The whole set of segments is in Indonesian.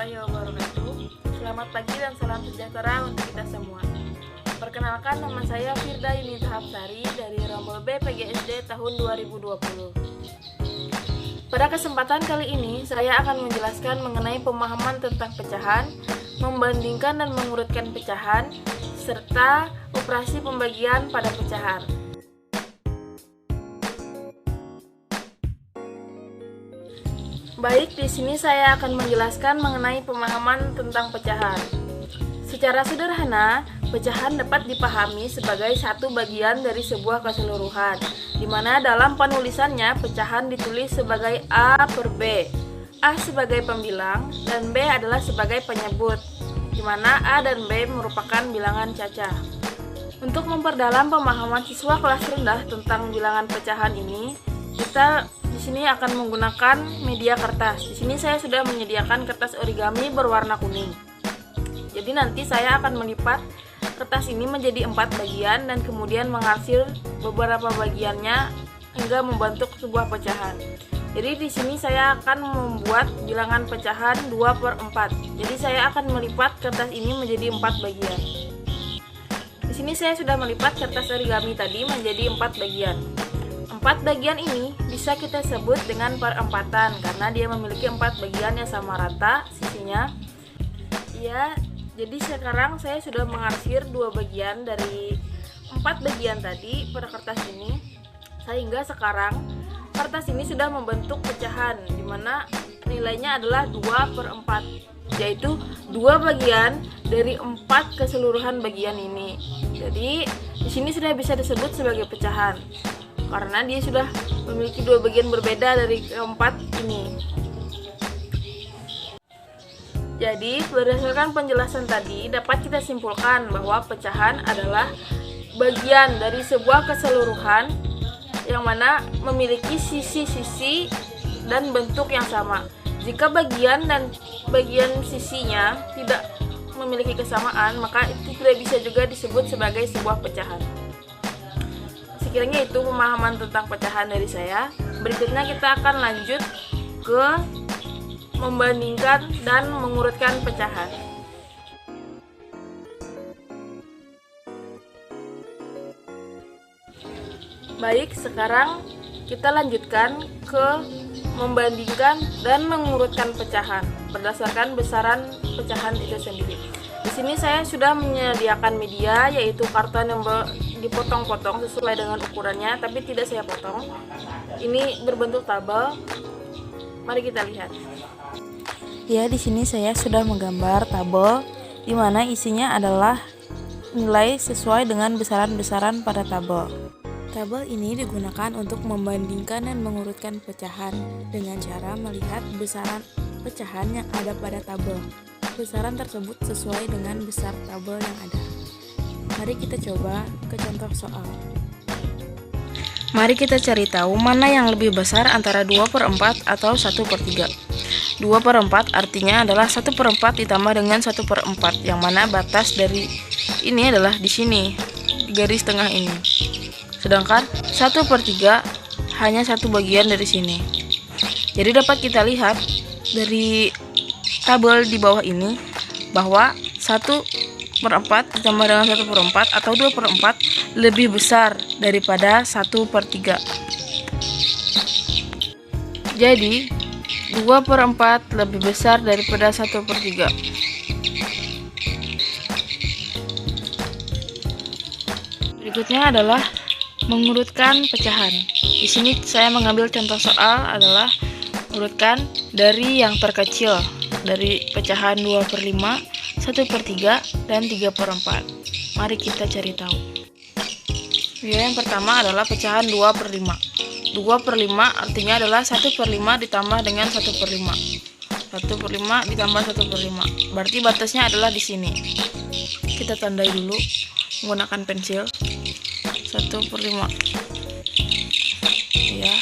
warahmatullahi wabarakatuh. Selamat pagi dan salam sejahtera untuk kita semua. Perkenalkan, nama saya Firda Yunita Hapsari dari Rombol B PGSD tahun 2020. Pada kesempatan kali ini, saya akan menjelaskan mengenai pemahaman tentang pecahan, membandingkan dan mengurutkan pecahan, serta operasi pembagian pada pecahan. Baik, di sini saya akan menjelaskan mengenai pemahaman tentang pecahan. Secara sederhana, pecahan dapat dipahami sebagai satu bagian dari sebuah keseluruhan, di mana dalam penulisannya pecahan ditulis sebagai A per B. A sebagai pembilang dan B adalah sebagai penyebut, di mana A dan B merupakan bilangan cacah. Untuk memperdalam pemahaman siswa kelas rendah tentang bilangan pecahan ini, kita di sini akan menggunakan media kertas. Di sini saya sudah menyediakan kertas origami berwarna kuning. Jadi nanti saya akan melipat kertas ini menjadi 4 bagian dan kemudian mengarsir beberapa bagiannya hingga membentuk sebuah pecahan. Jadi di sini saya akan membuat bilangan pecahan 2/4. Jadi saya akan melipat kertas ini menjadi 4 bagian. Di sini saya sudah melipat kertas origami tadi menjadi 4 bagian. 4 bagian ini bisa kita sebut dengan perempatan karena dia memiliki 4 bagian yang sama rata sisinya. Ya, jadi sekarang saya sudah mengarsir 2 bagian dari 4 bagian tadi pada kertas ini, sehingga sekarang kertas ini sudah membentuk pecahan di mana nilainya adalah 2/4, yaitu 2 bagian dari 4 keseluruhan bagian ini. Jadi di sini sudah bisa disebut sebagai pecahan karena dia sudah memiliki 2 bagian berbeda dari keempat ini. Jadi berdasarkan penjelasan tadi dapat kita simpulkan bahwa pecahan adalah bagian dari sebuah keseluruhan yang mana memiliki sisi-sisi dan bentuk yang sama. Jika bagian dan bagian sisinya tidak memiliki kesamaan, maka itu tidak bisa juga disebut sebagai sebuah pecahan. Sekiranya itu pemahaman tentang pecahan dari saya. Berikutnya kita akan lanjut ke membandingkan dan mengurutkan pecahan. Baik, sekarang kita lanjutkan ke membandingkan dan mengurutkan pecahan berdasarkan besaran pecahan itu sendiri. Di sini saya sudah menyediakan media, yaitu karton yang dipotong-potong sesuai dengan ukurannya, tapi tidak saya potong. Ini berbentuk tabel. Mari kita lihat. Ya, di sini saya sudah menggambar tabel di mana isinya adalah nilai sesuai dengan besaran-besaran pada tabel. Tabel ini digunakan untuk membandingkan dan mengurutkan pecahan dengan cara melihat besaran pecahan yang ada pada tabel. Besaran tersebut sesuai dengan besar tabel yang ada. Mari kita coba ke contoh soal. Mari kita cari tahu mana yang lebih besar antara 2/4 atau 1/3. 2/4 artinya adalah 1/4 ditambah dengan 1/4, yang mana batas dari ini adalah di sini, di garis tengah ini. Sedangkan 1/3 hanya satu bagian dari sini. Jadi dapat kita lihat dari tabel di bawah ini bahwa 1/4 ditambah dengan 1/4 atau 2/4 lebih besar daripada 1/3. Jadi 2/4 lebih besar daripada 1/3. Berikutnya adalah mengurutkan pecahan. Di sini saya mengambil contoh soal adalah urutkan dari yang terkecil, dari pecahan 2/5, 1/3, dan 3/4. Mari kita cari tahu. Ya, yang pertama adalah pecahan 2/5. 2/5 artinya adalah 1/5 ditambah dengan 1/5. 1/5 ditambah 1/5. Berarti batasnya adalah di sini. Kita tandai dulu menggunakan pensil. 1/5. Ya.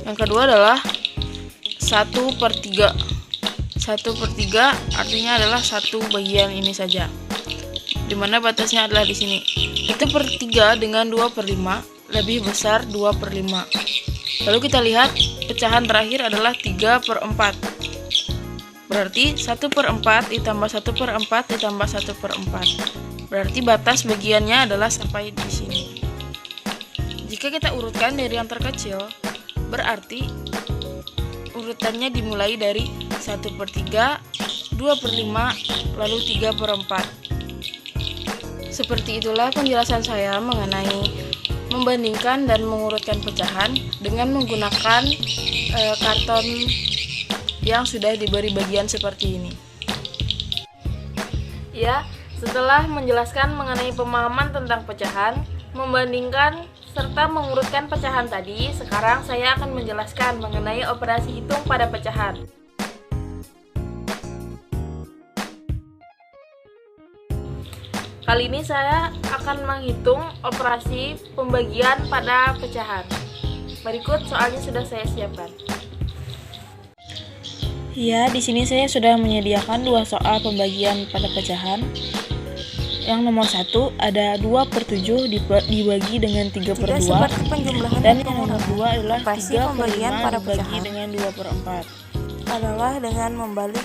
Yang kedua adalah 1/3. 1/3 artinya adalah satu bagian ini saja, dimana batasnya adalah di sini. 1/3 dengan 2/5 lebih besar 2/5. Lalu kita lihat pecahan terakhir adalah 3/4. Berarti 1/4 ditambah 1/4 ditambah 1/4. Berarti batas bagiannya adalah sampai di sini. Jika kita urutkan dari yang terkecil, berarti urutannya dimulai dari 1/3, 2/5, lalu 3/4. Seperti itulah penjelasan saya mengenai membandingkan dan mengurutkan pecahan dengan menggunakan karton yang sudah diberi bagian seperti ini. Ya, setelah menjelaskan mengenai pemahaman tentang pecahan, membandingkan serta mengurutkan pecahan tadi, sekarang saya akan menjelaskan mengenai operasi hitung pada pecahan. Kali ini saya akan menghitung operasi pembagian pada pecahan. Berikut soalnya sudah saya siapkan. Ya, di sini saya sudah menyediakan 2 soal pembagian pada pecahan. Yang nomor 1 ada 2/7 dibagi dengan 3/2, dan yang nomor 2 adalah 3/5 pada dibagi dengan 2/4. Adalah dengan membalik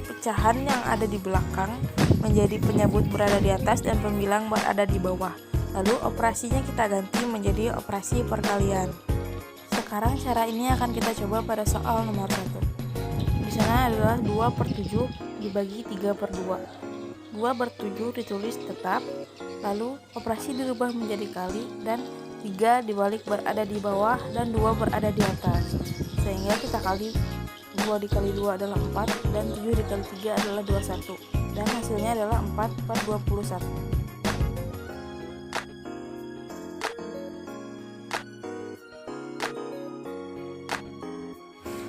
pecahan yang ada di belakang menjadi penyebut berada di atas dan pembilang berada di bawah. Lalu operasinya kita ganti menjadi operasi perkalian. Sekarang cara ini akan kita coba pada soal nomor 1. Di sana adalah 2/7 dibagi 3/2. 2/7 ditulis tetap, lalu operasi dirubah menjadi kali, dan 3 dibalik berada di bawah dan 2 berada di atas. Sehingga kita kali 2 dikali 2 adalah 4, dan 7 dikali 3 adalah 21. Dan hasilnya adalah 4/21.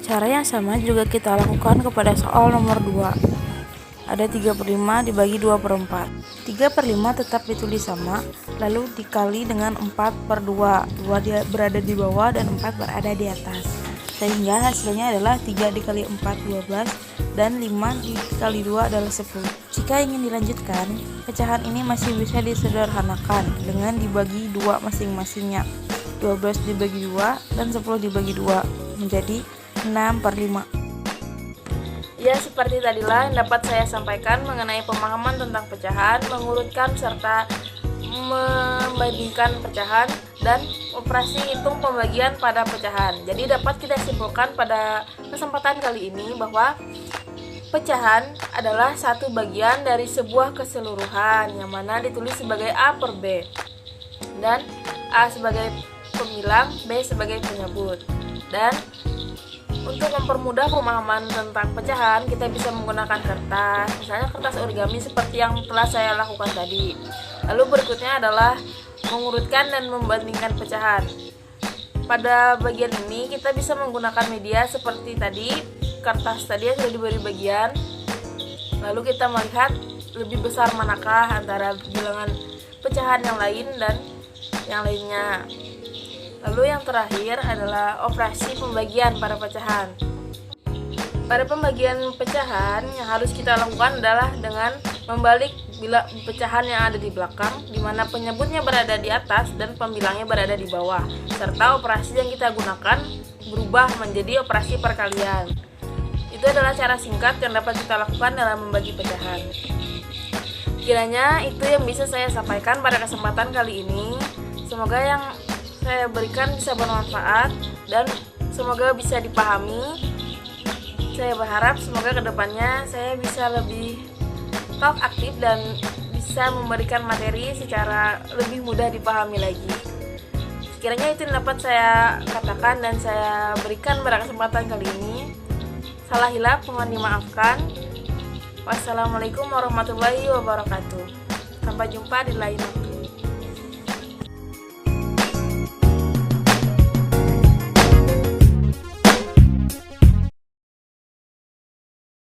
Cara yang sama juga kita lakukan kepada soal nomor 2. Ada 3/5 dibagi 2/4. 3/5 tetap ditulis sama, lalu dikali dengan 4/2. 2 berada di bawah dan 4 berada di atas. Sehingga hasilnya adalah 3 dikali 4, 12, dan 5 dikali 2 adalah 10. Jika ingin dilanjutkan, pecahan ini masih bisa disederhanakan dengan dibagi 2 masing-masingnya. 12 dibagi 2 dan 10 dibagi 2 menjadi 6/5. Ya, seperti tadilah yang dapat saya sampaikan mengenai pemahaman tentang pecahan, mengurutkan serta membandingkan pecahan, dan operasi hitung pembagian pada pecahan. Jadi dapat kita simpulkan pada kesempatan kali ini bahwa pecahan adalah satu bagian dari sebuah keseluruhan yang mana ditulis sebagai A/B, dan A sebagai pembilang, B sebagai penyebut. Dan untuk mempermudah pemahaman tentang pecahan, kita bisa menggunakan kertas, misalnya kertas origami seperti yang telah saya lakukan tadi. Lalu berikutnya adalah mengurutkan dan membandingkan pecahan. Pada bagian ini kita bisa menggunakan media seperti tadi, kertas tadi yang sudah diberi bagian. Lalu kita melihat lebih besar manakah antara bilangan pecahan yang lain dan yang lainnya. Lalu yang terakhir adalah operasi pembagian pada pecahan. Pada pembagian pecahan yang harus kita lakukan adalah dengan membalik pecahan yang ada di belakang, di mana penyebutnya berada di atas dan pembilangnya berada di bawah, serta operasi yang kita gunakan berubah menjadi operasi perkalian. Itu adalah cara singkat yang dapat kita lakukan dalam membagi pecahan. Kiranya itu yang bisa saya sampaikan pada kesempatan kali ini. Semoga yang saya berikan bisa bermanfaat dan semoga bisa dipahami. Saya berharap semoga kedepannya saya bisa lebih talk aktif dan bisa memberikan materi secara lebih mudah dipahami lagi. Sekiranya itu yang dapat saya katakan dan saya berikan pada kesempatan kali ini. Salah hilaf mohon dimaafkan. Wassalamualaikum warahmatullahi wabarakatuh. Sampai jumpa di lain waktu.